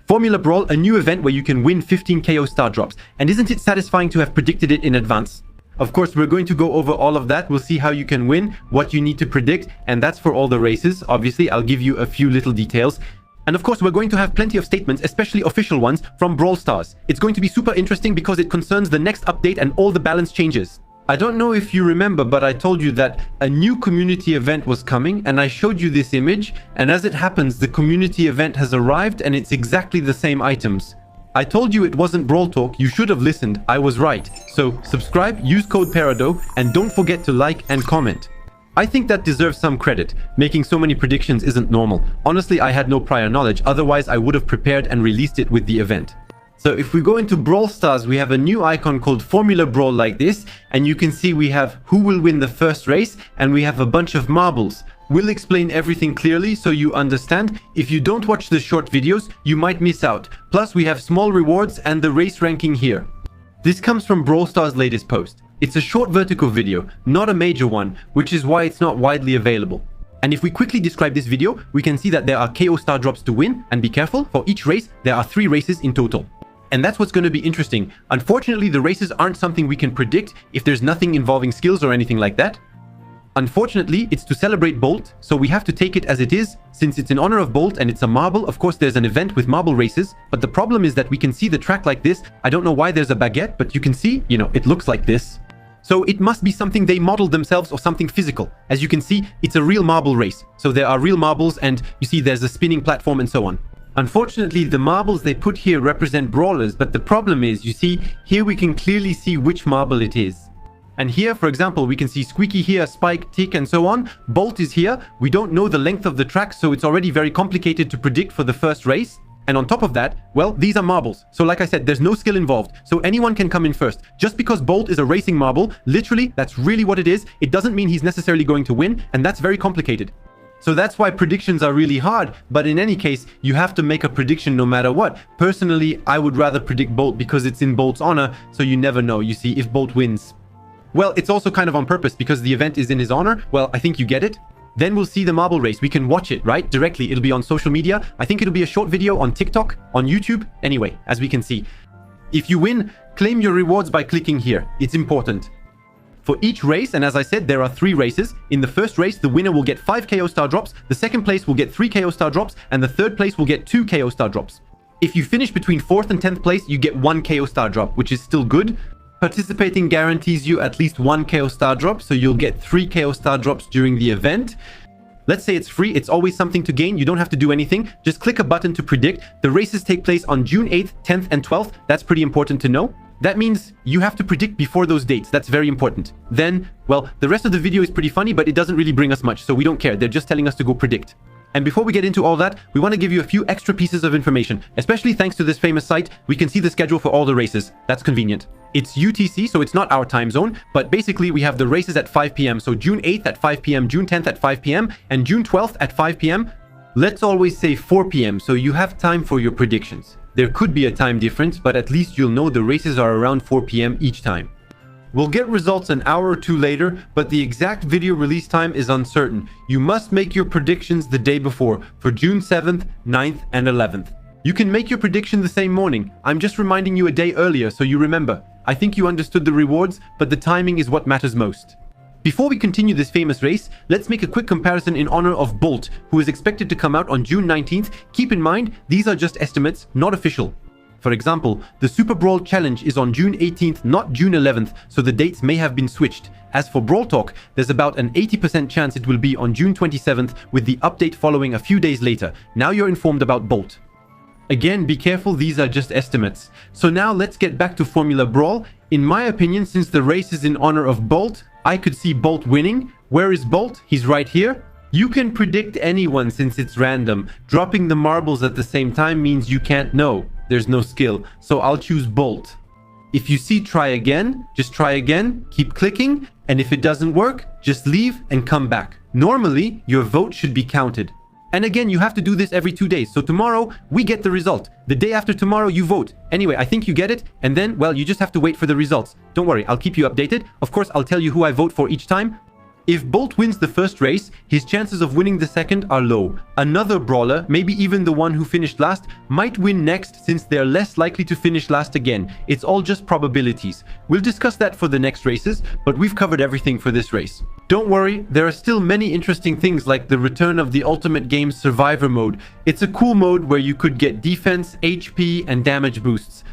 Formula Brawl, a new event where you can win 15 KO star drops. And isn't it satisfying to have predicted it in advance? Of course, we're going to go over all of that. We'll see how you can win, what you need to predict, and that's for all the races. Obviously, I'll give you a few little details. And of course, we're going to have plenty of statements, especially official ones, from Brawl Stars. It's going to be super interesting because it concerns the next update and all the balance changes. I don't know if you remember, but I told you that a new community event was coming, and I showed you this image, and as it happens, the community event has arrived, and it's exactly the same items. I told you it wasn't Brawl Talk, you should have listened, I was right. So subscribe, use code PARADO, and don't forget to like and comment. I think that deserves some credit. Making so many predictions isn't normal. Honestly, I had no prior knowledge, otherwise I would have prepared and released it with the event. So if we go into Brawl Stars, we have a new icon called Formula Brawl like this, and you can see we have who will win the first race, and we have a bunch of marbles. We'll explain everything clearly so you understand. If you don't watch the short videos, you might miss out. Plus, we have small rewards and the race ranking here. This comes from Brawl Stars' latest post. It's a short vertical video, not a major one, which is why it's not widely available. And if we quickly describe this video, we can see that there are KO star drops to win, and be careful, for each race, there are 3 races in total. And that's what's going to be interesting. Unfortunately, the races aren't something we can predict if there's nothing involving skills or anything like that. Unfortunately, it's to celebrate Bolt, so we have to take it as it is. Since it's in honor of Bolt and it's a marble, of course there's an event with marble races, but the problem is that we can see the track like this. I don't know why there's a baguette, but you can see, it looks like this. So it must be something they modeled themselves or something physical. As you can see, it's a real marble race. So there are real marbles and you see there's a spinning platform and so on. Unfortunately, the marbles they put here represent brawlers, but the problem is, you see, here we can clearly see which marble it is. And here, for example, we can see Squeaky here, Spike, Tick, and so on. Bolt is here. We don't know the length of the track, so it's already very complicated to predict for the first race. And on top of that, well, these are marbles. So like I said, there's no skill involved. So anyone can come in first. Just because Bolt is a racing marble, literally, that's really what it is. It doesn't mean he's necessarily going to win, and that's very complicated. So that's why predictions are really hard, but in any case, you have to make a prediction no matter what. Personally, I would rather predict Bolt because it's in Bolt's honor, so you never know, you see, if Bolt wins. Well, it's also kind of on purpose because the event is in his honor. Well, I think you get it. Then we'll see the marble race. We can watch it, right? Directly. It'll be on social media. I think it'll be a short video on TikTok, on YouTube. Anyway, as we can see. If you win, claim your rewards by clicking here. It's important. For each race, and as I said, there are 3 races. In the first race, the winner will get 5 KO star drops. The second place will get 3 KO star drops. And the third place will get 2 KO star drops. If you finish between 4th and 10th place, you get 1 KO star drop, which is still good. Participating guarantees you at least 1 KO star drop, so you'll get 3 KO star drops during the event. Let's say it's free, it's always something to gain, you don't have to do anything. Just click a button to predict. The races take place on June 8th, 10th, and 12th. That's pretty important to know. That means you have to predict before those dates. That's very important. Then, well, the rest of the video is pretty funny, but it doesn't really bring us much, so we don't care. They're just telling us to go predict. And before we get into all that, we want to give you a few extra pieces of information. Especially thanks to this famous site, we can see the schedule for all the races. That's convenient. It's UTC, so it's not our time zone, but basically we have the races at 5 p.m. So June 8th at 5 p.m., June 10th at 5 p.m., and June 12th at 5 p.m. Let's always say 4 p.m. so you have time for your predictions. There could be a time difference, but at least you'll know the races are around 4 p.m. each time. We'll get results an hour or 2 later, but the exact video release time is uncertain. You must make your predictions the day before, for June 7th, 9th, and 11th. You can make your prediction the same morning. I'm just reminding you a day earlier so you remember. I think you understood the rewards, but the timing is what matters most. Before we continue this famous race, let's make a quick comparison in honor of Bolt, who is expected to come out on June 19th. Keep in mind, these are just estimates, not official. For example, the Super Brawl Challenge is on June 18th, not June 11th, so the dates may have been switched. As for Brawl Talk, there's about an 80% chance it will be on June 27th, with the update following a few days later. Now you're informed about Bolt. Again, be careful, these are just estimates. So now let's get back to Formula Brawl. In my opinion, since the race is in honor of Bolt, I could see Bolt winning. Where is Bolt? He's right here. You can predict anyone since it's random. Dropping the marbles at the same time means you can't know. There's no skill, so I'll choose Bolt. If you see try again, just try again, keep clicking, and if it doesn't work, just leave and come back. Normally, your vote should be counted. And again, you have to do this every 2 days. So tomorrow, we get the result. The day after tomorrow, you vote. Anyway, I think you get it. And then, well, you just have to wait for the results. Don't worry, I'll keep you updated. Of course, I'll tell you who I vote for each time. If Bolt wins the first race, his chances of winning the second are low. Another brawler, maybe even the one who finished last, might win next since they're less likely to finish last again. It's all just probabilities. We'll discuss that for the next races, but we've covered everything for this race. Don't worry, there are still many interesting things like the return of the Ultimate Games Survivor mode. It's a cool mode where you could get defense, HP, and damage boosts.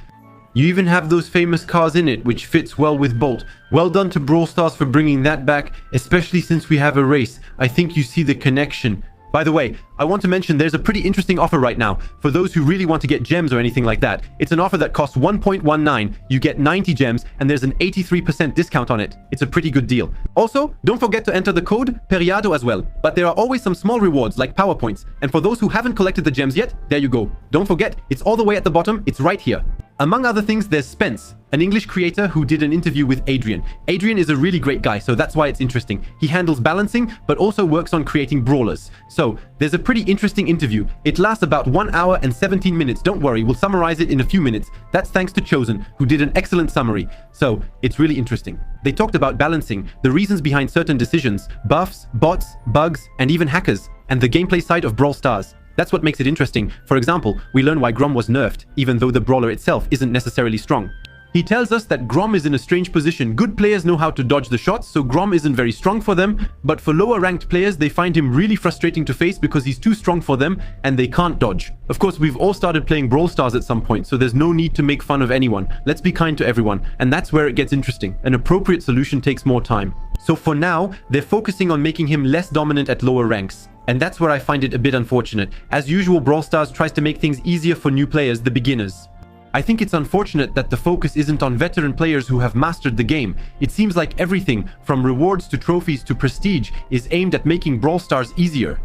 You even have those famous cars in it, which fits well with Bolt. Well done to Brawl Stars for bringing that back, especially since we have a race. I think you see the connection. By the way, I want to mention there's a pretty interesting offer right now for those who really want to get gems or anything like that. It's an offer that costs 1.19. You get 90 gems and there's an 83% discount on it. It's a pretty good deal. Also, don't forget to enter the code Periado as well. But there are always some small rewards like power points. And for those who haven't collected the gems yet, there you go. Don't forget, it's all the way at the bottom. It's right here. Among other things, there's Spence, an English creator who did an interview with Adrian. Adrian is a really great guy, so that's why it's interesting. He handles balancing, but also works on creating brawlers. So, there's a pretty interesting interview. It lasts about 1 hour and 17 minutes. Don't worry, we'll summarize it in a few minutes. That's thanks to Chosen, who did an excellent summary. So, it's really interesting. They talked about balancing, the reasons behind certain decisions, buffs, bots, bugs, and even hackers, and the gameplay side of Brawl Stars. That's what makes it interesting. For example, we learn why Grom was nerfed, even though the brawler itself isn't necessarily strong. He tells us that Grom is in a strange position. Good players know how to dodge the shots, so Grom isn't very strong for them, but for lower ranked players, they find him really frustrating to face because he's too strong for them and they can't dodge. Of course, we've all started playing Brawl Stars at some point, so there's no need to make fun of anyone. Let's be kind to everyone, and that's where it gets interesting. An appropriate solution takes more time. So for now, they're focusing on making him less dominant at lower ranks. And that's where I find it a bit unfortunate. As usual, Brawl Stars tries to make things easier for new players, the beginners. I think it's unfortunate that the focus isn't on veteran players who have mastered the game. It seems like everything, from rewards to trophies to prestige, is aimed at making Brawl Stars easier.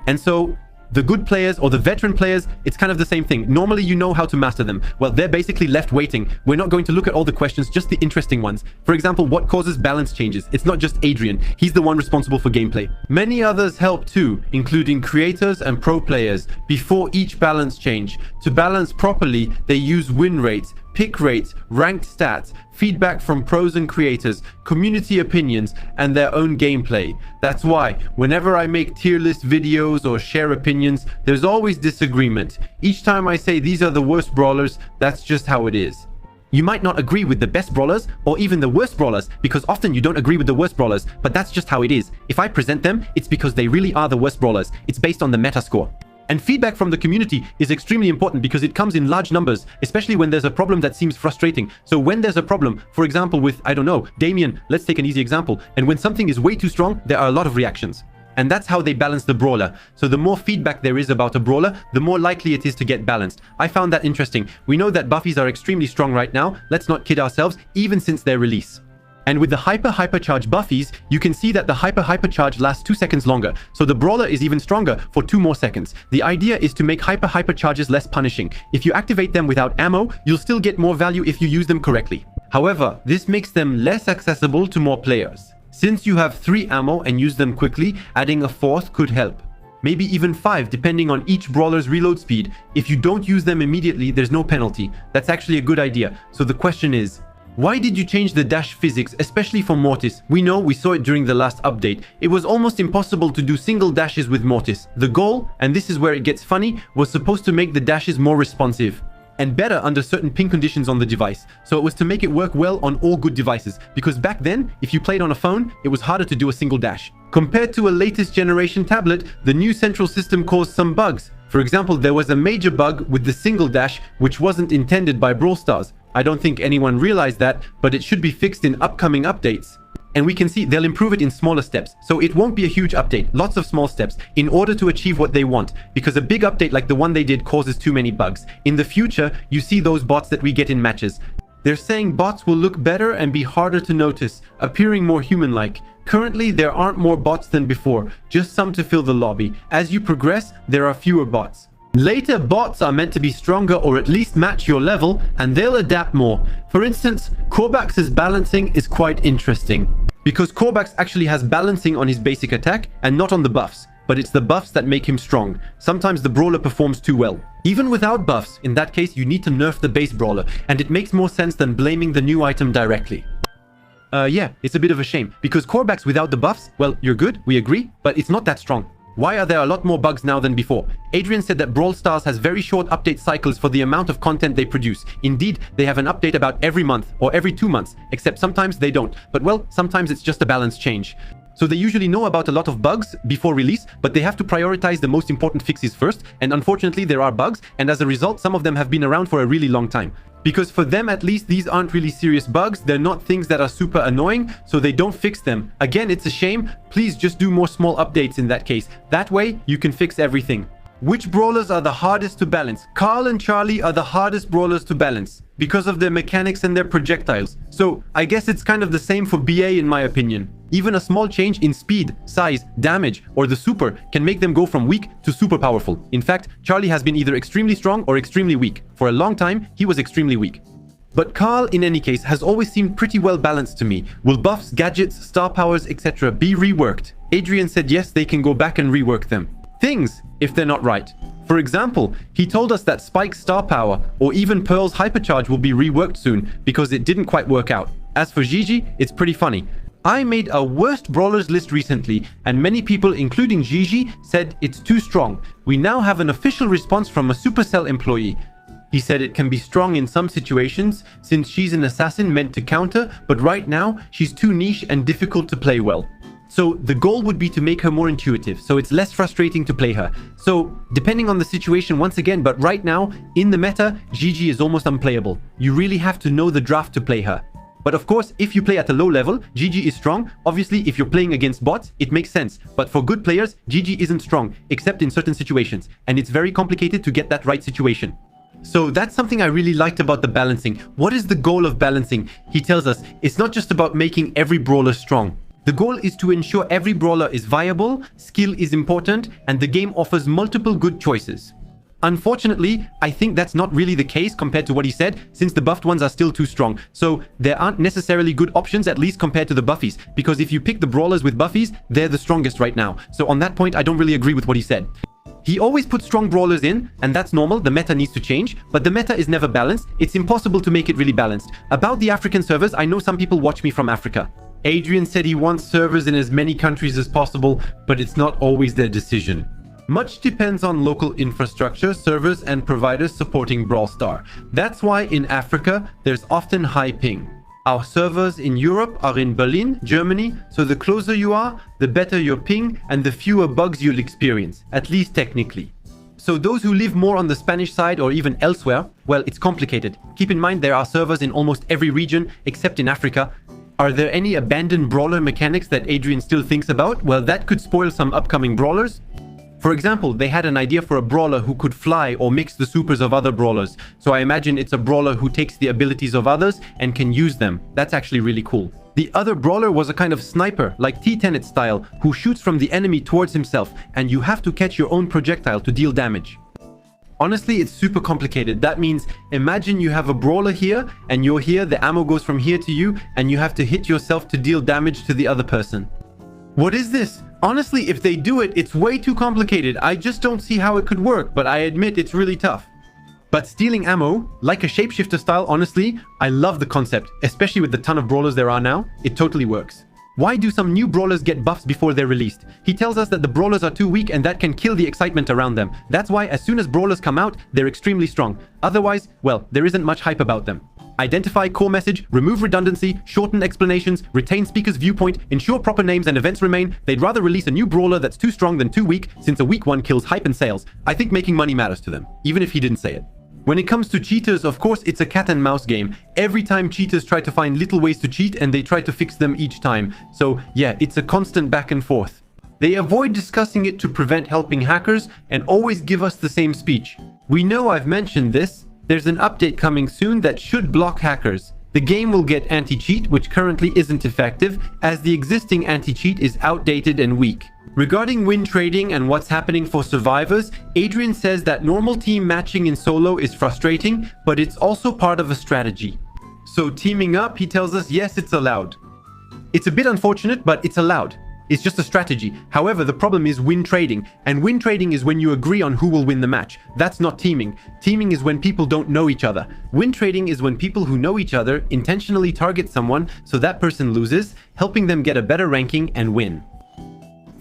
And so, the good players or the veteran players, it's kind of the same thing. Normally you know how to master them. Well, they're basically left waiting. We're not going to look at all the questions, just the interesting ones. For example, what causes balance changes? It's not just Adrian. He's the one responsible for gameplay. Many others help too, including creators and pro players, before each balance change. To balance properly, they use win rates, pick rates, ranked stats, feedback from pros and creators, community opinions, and their own gameplay. That's why, whenever I make tier list videos or share opinions, there's always disagreement. Each time I say these are the worst brawlers, that's just how it is. You might not agree with the best brawlers or even the worst brawlers, because often you don't agree with the worst brawlers, but that's just how it is. If I present them, it's because they really are the worst brawlers. It's based on the meta score. And feedback from the community is extremely important because it comes in large numbers, especially when there's a problem that seems frustrating. So when there's a problem, for example with, I don't know, Damien, let's take an easy example, and when something is way too strong, there are a lot of reactions. And that's how they balance the brawler. So the more feedback there is about a brawler, the more likely it is to get balanced. I found that interesting. We know that buffies are extremely strong right now, let's not kid ourselves, even since their release. And with the hypercharge buffies, you can see that the hypercharge lasts 2 seconds longer. So the brawler is even stronger for 2 more seconds. The idea is to make hypercharges less punishing. If you activate them without ammo, you'll still get more value if you use them correctly. However, this makes them less accessible to more players. Since you have 3 ammo and use them quickly, adding a 4th could help. Maybe even 5 depending on each brawler's reload speed. If you don't use them immediately, there's no penalty. That's actually a good idea. So the question is, why did you change the dash physics, especially for Mortis? We know, we saw it during the last update. It was almost impossible to do single dashes with Mortis. The goal, and this is where it gets funny, was supposed to make the dashes more responsive and better under certain ping conditions on the device. So it was to make it work well on all good devices, because back then, if you played on a phone, it was harder to do a single dash. Compared to a latest generation tablet, the new central system caused some bugs. For example, there was a major bug with the single dash, which wasn't intended by Brawl Stars. I don't think anyone realized that, but it should be fixed in upcoming updates. And we can see they'll improve it in smaller steps. So it won't be a huge update, lots of small steps, in order to achieve what they want. Because a big update like the one they did causes too many bugs. In the future, you see those bots that we get in matches. They're saying bots will look better and be harder to notice, appearing more human-like. Currently, there aren't more bots than before, just some to fill the lobby. As you progress, there are fewer bots. Later, bots are meant to be stronger or at least match your level, and they'll adapt more. For instance, Corbax's balancing is quite interesting, because Corbax actually has balancing on his basic attack and not on the buffs, but it's the buffs that make him strong. Sometimes the brawler performs too well. Even without buffs, in that case you need to nerf the base brawler, and it makes more sense than blaming the new item directly. Yeah, it's a bit of a shame. Because Korbacks without the buffs, well, you're good, we agree, but it's not that strong. Why are there a lot more bugs now than before? Adrian said that Brawl Stars has very short update cycles for the amount of content they produce. Indeed, they have an update about every month or every 2 months, except sometimes they don't. But well, sometimes it's just a balance change. So they usually know about a lot of bugs before release, but they have to prioritize the most important fixes first. And unfortunately, there are bugs, and as a result, some of them have been around for a really long time. Because for them, at least, these aren't really serious bugs. They're not things that are super annoying, so they don't fix them. Again, it's a shame. Please just do more small updates in that case. That way, you can fix everything. Which brawlers are the hardest to balance? Carl and Charlie are the hardest brawlers to balance because of their mechanics and their projectiles. So I guess it's kind of the same for BA in my opinion. Even a small change in speed, size, damage, or the super can make them go from weak to super powerful. In fact, Charlie has been either extremely strong or extremely weak. For a long time, he was extremely weak. But Carl, in any case, has always seemed pretty well balanced to me. Will buffs, gadgets, star powers, etc. be reworked? Adrian said yes, they can go back and rework them. Things, if they're not right. For example, he told us that Spike's star power or even Pearl's hypercharge will be reworked soon because it didn't quite work out. As for Gigi, it's pretty funny. I made a worst brawlers list recently and many people, including Gigi, said it's too strong. We now have an official response from a Supercell employee. He said it can be strong in some situations since she's an assassin meant to counter, but right now she's too niche and difficult to play well. So the goal would be to make her more intuitive, so it's less frustrating to play her. So depending on the situation once again, but right now, in the meta, Gigi is almost unplayable. You really have to know the draft to play her. But of course, if you play at a low level, Gigi is strong. Obviously, if you're playing against bots, it makes sense. But for good players, Gigi isn't strong, except in certain situations. And it's very complicated to get that right situation. So that's something I really liked about the balancing. What is the goal of balancing? He tells us it's not just about making every brawler strong. The goal is to ensure every brawler is viable, skill is important, and the game offers multiple good choices. Unfortunately, I think that's not really the case compared to what he said, since the buffed ones are still too strong. So there aren't necessarily good options, at least compared to the buffies, because if you pick the brawlers with buffies, they're the strongest right now. So on that point, I don't really agree with what he said. He always puts strong brawlers in, and that's normal, the meta needs to change, but the meta is never balanced. It's impossible to make it really balanced. About the African servers, I know some people watch me from Africa. Adrian said he wants servers in as many countries as possible, but it's not always their decision. Much depends on local infrastructure, servers, and providers supporting Brawl Star. That's why in Africa, there's often high ping. Our servers in Europe are in Berlin, Germany, so the closer you are, the better your ping and the fewer bugs you'll experience, at least technically. So those who live more on the Spanish side or even elsewhere, well, it's complicated. Keep in mind there are servers in almost every region except in Africa. Are there any abandoned brawler mechanics that Adrian still thinks about? Well, that could spoil some upcoming brawlers. For example, they had an idea for a brawler who could fly or mix the supers of other brawlers. So I imagine it's a brawler who takes the abilities of others and can use them. That's actually really cool. The other brawler was a kind of sniper, like T-Tenet style, who shoots from the enemy towards himself, and you have to catch your own projectile to deal damage. Honestly, it's super complicated. That means imagine you have a brawler here and you're here, the ammo goes from here to you, and you have to hit yourself to deal damage to the other person. What is this? Honestly, if they do it, it's way too complicated. I just don't see how it could work, but I admit it's really tough. But stealing ammo, like a shapeshifter style, honestly, I love the concept, especially with the ton of brawlers there are now. It totally works. Why do some new brawlers get buffs before they're released? He tells us that the brawlers are too weak and that can kill the excitement around them. That's why as soon as brawlers come out, they're extremely strong. Otherwise, well, there isn't much hype about them. Identify core message, remove redundancy, shorten explanations, retain speaker's viewpoint, ensure proper names and events remain. They'd rather release a new brawler that's too strong than too weak, since a weak one kills hype and sales. I think making money matters to them, even if he didn't say it. When it comes to cheaters, of course, it's a cat and mouse game. Every time cheaters try to find little ways to cheat and they try to fix them each time. So yeah, it's a constant back and forth. They avoid discussing it to prevent helping hackers and always give us the same speech. We know I've mentioned this. There's an update coming soon that should block hackers. The game will get anti-cheat, which currently isn't effective, as the existing anti-cheat is outdated and weak. Regarding win trading and what's happening for survivors, Adrian says that normal team matching in solo is frustrating, but it's also part of a strategy. So teaming up, he tells us, yes, it's allowed. It's a bit unfortunate, but it's allowed. It's just a strategy. However, the problem is win trading. And win trading is when you agree on who will win the match. That's not teaming. Teaming is when people don't know each other. Win trading is when people who know each other intentionally target someone so that person loses, helping them get a better ranking and win.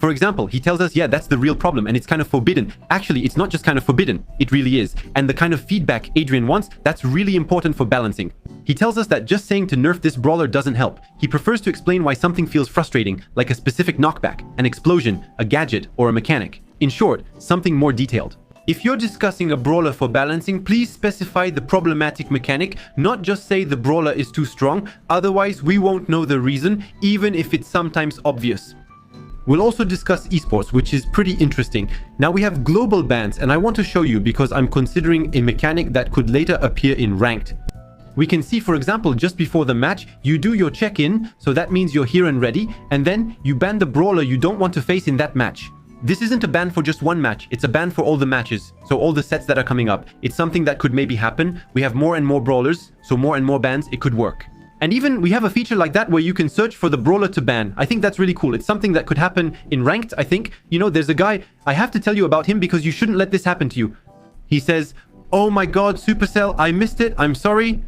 For example, he tells us, yeah, that's the real problem and it's kind of forbidden. Actually, it's not just kind of forbidden, it really is. And the kind of feedback Adrian wants, that's really important for balancing. He tells us that just saying to nerf this brawler doesn't help. He prefers to explain why something feels frustrating, like a specific knockback, an explosion, a gadget, or a mechanic. In short, something more detailed. If you're discussing a brawler for balancing, please specify the problematic mechanic, not just say the brawler is too strong, otherwise we won't know the reason, even if it's sometimes obvious. We'll also discuss esports, which is pretty interesting. Now we have global bans, and I want to show you because I'm considering a mechanic that could later appear in ranked. We can see, for example, just before the match, you do your check-in, so that means you're here and ready, and then you ban the brawler you don't want to face in that match. This isn't a ban for just one match, it's a ban for all the matches, so all the sets that are coming up. It's something that could maybe happen. We have more and more brawlers, so more and more bans, it could work. And even we have a feature like that where you can search for the brawler to ban. I think that's really cool. It's something that could happen in ranked, I think. You know, there's a guy, I have to tell you about him because you shouldn't let this happen to you. He says, "Oh my god, Supercell, I missed it, I'm sorry."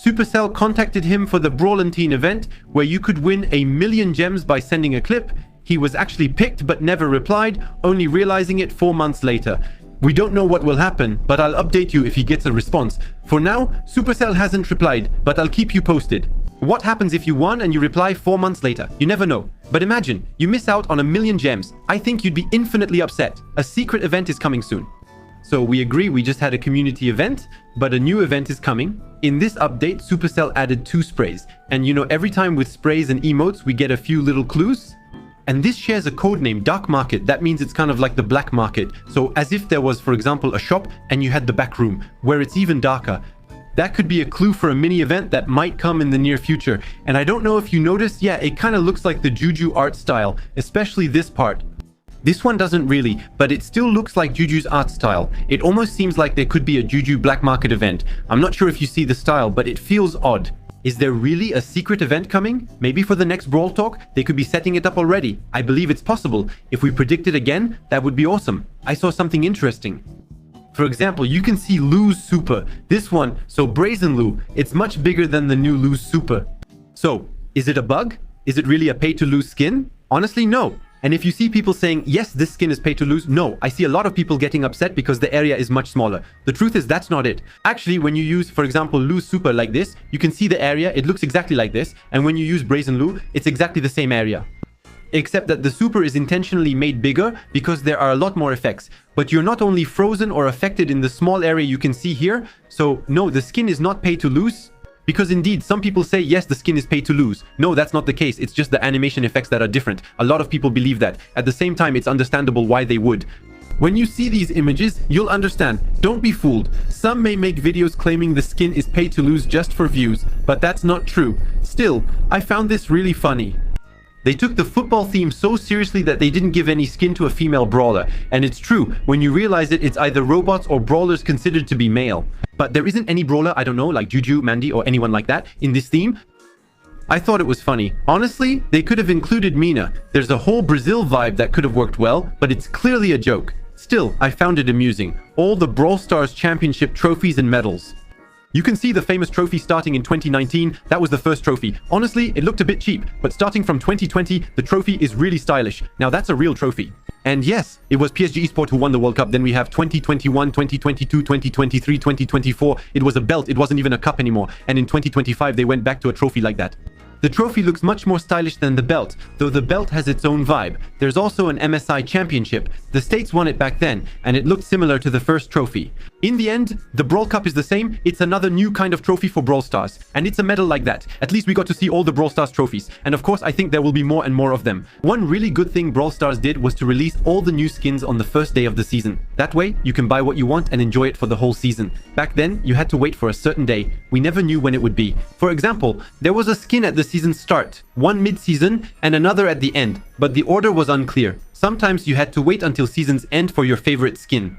Supercell contacted him for the Brawlantine event where you could win 1,000,000 gems by sending a clip. He was actually picked but never replied, only realizing it 4 months later. We don't know what will happen, but I'll update you if he gets a response. For now, Supercell hasn't replied, but I'll keep you posted. What happens if you won and you reply 4 months later? You never know. But imagine, you miss out on 1,000,000 gems. I think you'd be infinitely upset. A secret event is coming soon. So we agree we just had a community event, but a new event is coming. In this update, Supercell added 2 sprays. And you know, every time with sprays and emotes, we get a few little clues. And this shares a code name, Dark Market. That means it's kind of like the black market. So as if there was, for example, a shop and you had the back room, where it's even darker. That could be a clue for a mini event that might come in the near future. And I don't know if you noticed, yeah, it kind of looks like the Juju art style, especially this part. This one doesn't really, but it still looks like Juju's art style. It almost seems like there could be a Juju black market event. I'm not sure if you see the style, but it feels odd. Is there really a secret event coming? Maybe for the next Brawl Talk, they could be setting it up already. I believe it's possible. If we predict it again, that would be awesome. I saw something interesting. For example, you can see Lou's Super. This one, so Brazen Lou, it's much bigger than the new Lou's Super. So, is it a bug? Is it really a pay-to-lose skin? Honestly, no. And if you see people saying, yes, this skin is pay to lose, no, I see a lot of people getting upset because the area is much smaller. The truth is that's not it. Actually, when you use, for example, Lou's Super like this, you can see the area, it looks exactly like this. And when you use Brazen Lou, it's exactly the same area. Except that the Super is intentionally made bigger because there are a lot more effects. But you're not only frozen or affected in the small area you can see here. So no, the skin is not pay to lose. Because indeed, some people say, yes, the skin is paid to lose. No, that's not the case. It's just the animation effects that are different. A lot of people believe that. At the same time, it's understandable why they would. When you see these images, you'll understand. Don't be fooled. Some may make videos claiming the skin is paid to lose just for views, but that's not true. Still, I found this really funny. They took the football theme so seriously that they didn't give any skin to a female brawler. And it's true, when you realize it, it's either robots or brawlers considered to be male. But there isn't any brawler, I don't know, like Juju, Mandy, or anyone like that, in this theme. I thought it was funny. Honestly, they could have included Mina. There's a whole Brazil vibe that could have worked well, but it's clearly a joke. Still, I found it amusing. All the Brawl Stars Championship trophies and medals. You can see the famous trophy starting in 2019. That was the first trophy. Honestly, it looked a bit cheap, but starting from 2020, the trophy is really stylish. Now that's a real trophy. And yes, it was PSG Esports who won the World Cup. Then we have 2021, 2022, 2023, 2024. It was a belt. It wasn't even a cup anymore. And in 2025, they went back to a trophy like that. The trophy looks much more stylish than the belt, though the belt has its own vibe. There's also an MSI championship. The States won it back then, and it looked similar to the first trophy. In the end, the Brawl Cup is the same. It's another new kind of trophy for Brawl Stars, and it's a medal like that. At least we got to see all the Brawl Stars trophies, and of course I think there will be more and more of them. One really good thing Brawl Stars did was to release all the new skins on the first day of the season. That way, you can buy what you want and enjoy it for the whole season. Back then, you had to wait for a certain day. We never knew when it would be. For example, there was a skin at the season's start, one mid-season, and another at the end, but the order was unclear. Sometimes you had to wait until season's end for your favorite skin.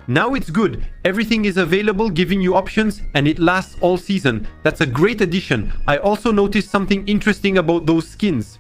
Now it's good. Everything is available, giving you options, and it lasts all season. That's a great addition. I also noticed something interesting about those skins.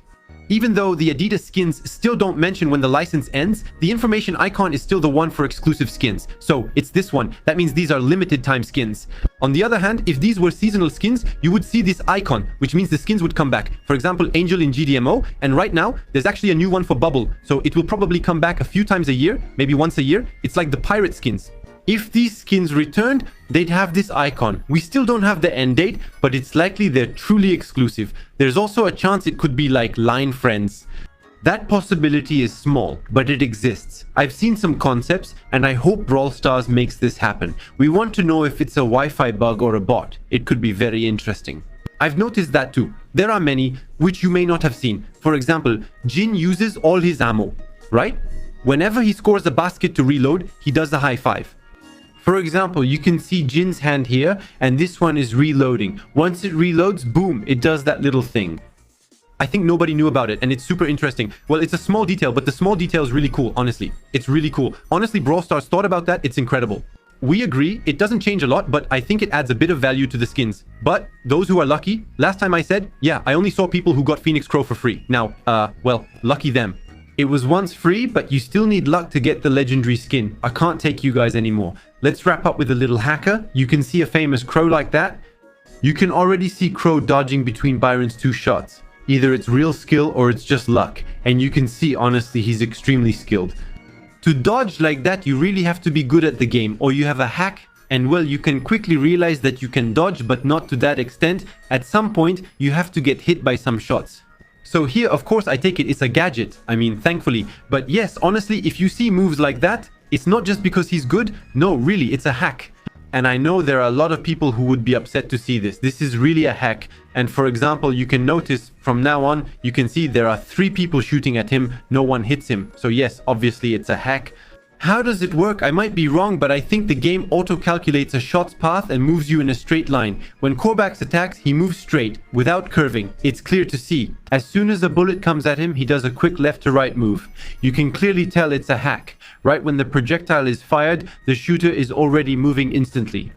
Even though the Adidas skins still don't mention when the license ends, the information icon is still the one for exclusive skins. So it's this one. That means these are limited time skins. On the other hand, if these were seasonal skins, you would see this icon, which means the skins would come back. For example, Angel in GDMO, and right now, there's actually a new one for Bubble. So it will probably come back a few times a year, maybe once a year. It's like the pirate skins. If these skins returned, they'd have this icon. We still don't have the end date, but it's likely they're truly exclusive. There's also a chance it could be like Line Friends. That possibility is small, but it exists. I've seen some concepts, and I hope Brawl Stars makes this happen. We want to know if it's a Wi-Fi bug or a bot. It could be very interesting. I've noticed that too. There are many, which you may not have seen. For example, Jin uses all his ammo, right? Whenever he scores a basket to reload, he does a high five. For example, you can see Jin's hand here, and this one is reloading. Once it reloads, boom, it does that little thing. I think nobody knew about it, and it's super interesting. Well, it's a small detail, but the small detail is really cool, honestly. It's really cool. Honestly, Brawl Stars thought about that. It's incredible. We agree, it doesn't change a lot, but I think it adds a bit of value to the skins. But those who are lucky, last time I said, yeah, I only saw people who got Phoenix Crow for free. Now, well, lucky them. It was once free, but you still need luck to get the legendary skin. I can't take you guys anymore. Let's wrap up with a little hacker. You can see a famous Crow like that. You can already see Crow dodging between Byron's two shots. Either it's real skill or it's just luck. And you can see, honestly, he's extremely skilled. To dodge like that, you really have to be good at the game, or you have a hack. And well, you can quickly realize that you can dodge, but not to that extent. At some point, you have to get hit by some shots. So here, of course, I take it it's a gadget. I mean, thankfully. But yes, honestly, if you see moves like that, it's not just because he's good. No, really, it's a hack. And I know there are a lot of people who would be upset to see this. This is really a hack. And for example, you can notice from now on, you can see there are 3 people shooting at him. No one hits him. So yes, obviously it's a hack. How does it work? I might be wrong, but I think the game auto-calculates a shot's path and moves you in a straight line. When Korvax attacks, he moves straight, without curving. It's clear to see. As soon as a bullet comes at him, he does a quick left to right move. You can clearly tell it's a hack. Right when the projectile is fired, the shooter is already moving instantly.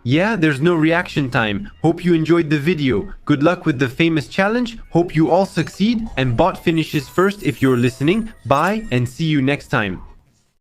Yeah, there's no reaction time. Hope you enjoyed the video. Good luck with the famous challenge. Hope you all succeed and bot finishes first if you're listening. Bye and see you next time.